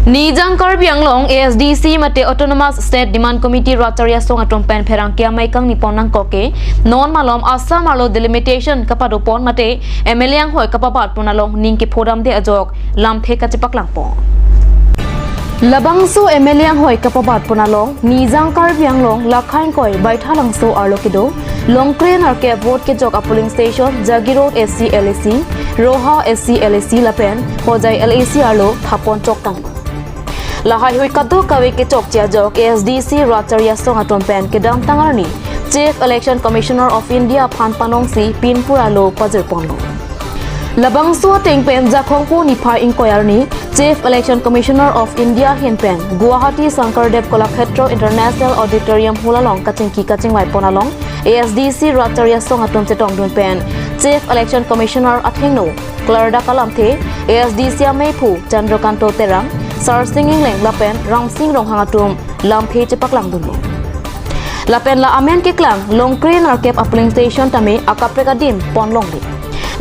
Nijang Karbi Anglong ASDC mate Autonomous State Demand Committee Chari Asong atum pherangke amei kangni ponang koke non malom Assam alo delimitation kapadopon mate MLA hoi kapabat punalong ningki phodam de ajok lamthe kachipak langpon Labangso MLA hoi kapabat punalong Nijang Karbi Anglong lakhain koi baithalangso arlokido longkren arke vote ke jok a polling station Jagiro SC LAC Roha SC LAC lapen hojai LAC arlo thapon chok Lahai hui kado kawe ke chok chia jok ASDC Chari Asong atom pen ke dam tangarni Chief Election Commissioner of India Phan Panong si Pinpura lo pajir ponlo Labangso tengpen jakhongpo niphar inkoyarni Chief Election Commissioner of India hinpen Guwahati Sankardev Kolakshetra International Auditorium hulalong kaching wai ponalong ASDC Chari Asong atom chetong dun pen Chief Election Commissioner athengno Klarda kalamthe ASDC amei phu Chandrokanto terang Sar singing leng lapen rang sing rong hangatum lamphe cepak lang dulu lapen la amen ke klang longkren arkep upling station tame akapre kadim pon long di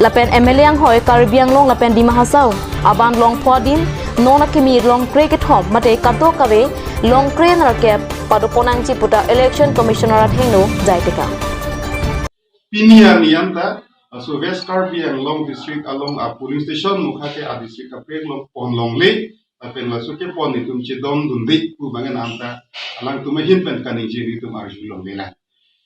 lapen MLA ang hoi Karbi Anglong lapen di mahasau aban long phodin nona kimi long kre ke thom mate kato kawe longkren arkep paduponang ciputa election commissioner athengno jaiteka Pinian yanta so West Karbi Anglong district along a polling station mukhate a district a long pon long le Apen masuke pon itum chedom dundi ku bangen amta alang tumahin pen kaning jiri tum arjulong lela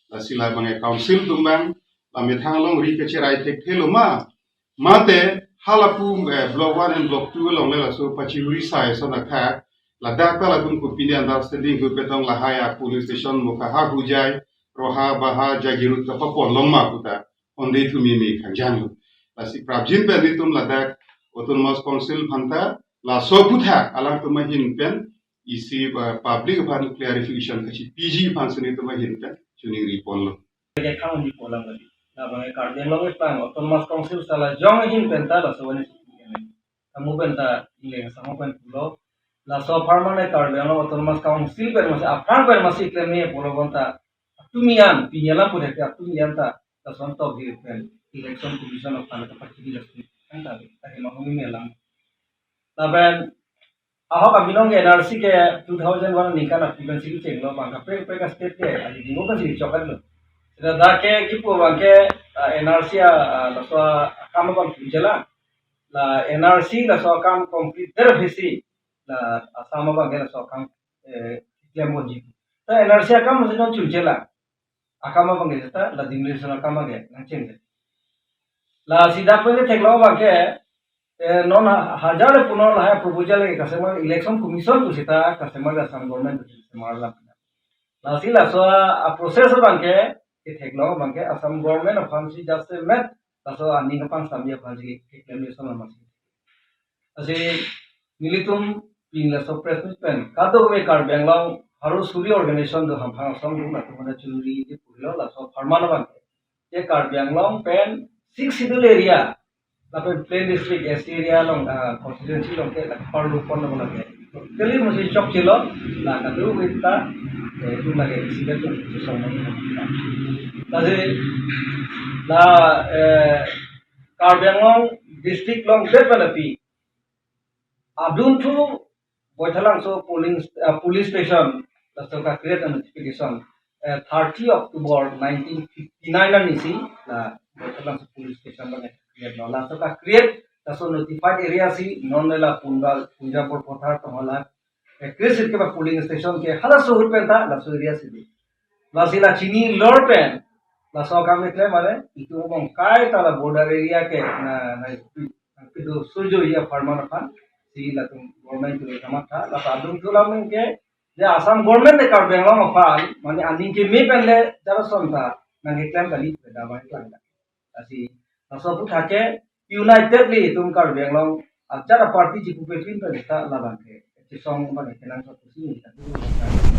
la sila bangai council tumbang la methang long ri ke cherai tek thelo mate halapu block 1 and block 2 long lela so pachuri sai so na kha la data la tum ku pinian understanding ku petong la haya police station mukha ha hujai roha baha jagirut ka pon long ma kuta onde thumi mi khanjang la si prabjin pen ditum la dak autonomous council phanta La soputha alang tumahin pen isi public ban clarification kasi PG ban sini tumahin pen tuning ripon lo. Ke kang di polang lagi. Na bangai Karbi Anglong plan autonomous council sala jong hin penta la so wani kamu penta ile sama pen pulo la so permanent Karbi Anglong autonomous council pen masih apang pen masih kleme pulo konta tumian pinyala pun hati tumian ta la so tok di pen election commission of Canada party di enta tapi mahumi melang Laban ahok aminong NRC ke 2001 nikah nak piban sih ceng lo bangka pe state ke ali dingo kan sih cokan lo. Sudah dah ke kipu bangke NRC la so kam kon jela la NRC la so kam complete tervisi la asama bangke la so kam klem monji. Ta NRC kam mesti non jela. Akama bangke ta la dimle so kam bangke nang ceng. La sida pe teklo bangke non हजार पुनः है प्रपोजल के customer election commission को सीता कस्टमर का some government को इस्तेमाल ला लासी lasso process बंके के थेगलो बंके असम गवर्नमेंट ऑफ फंसी जस्ट मेट लासो आनी का पांच सामिया फंसी के क्लेमेशन मसी असे मिलितुम पिन लासो प्रेस पेन कातो के Karbi Anglong हरो सूर्य ऑर्गेनाइजेशन दो हम फांग सम गुना तो मने चुरी जे पुलो लासो फरमान बंके ये Karbi Anglong पेन 6 schedule area Tapi plain district area long constituency long ke perlu pon long lagi. Kali masih cok cilo, lah kadu kita itu lagi sih tu sama. Tapi lah Karbi Anglong district long developi. Abdun tu boithalang so police station, lalu ka create a notification. 30 October 1959 nisi lah boithalang so police station bang. Nola so ka create so notified area si non la punjapur pothar to hola create ke ba polling station ke hala so hur penta la so area si la sila chini lor pen la so ka me claim male itu bang kai ta la border area ke na itu surjo ya farman khan si la tum government ke kamat tha la adum tulam ke je Assam government ne Karbi Anglong fal mane aning ke me pen le jara sonta na ke claim kali da ba klanga asi Naso pun thake unitedly tum Karbi Anglong ajara party jipu pe pin ta labang ke song ba ke nang so kusi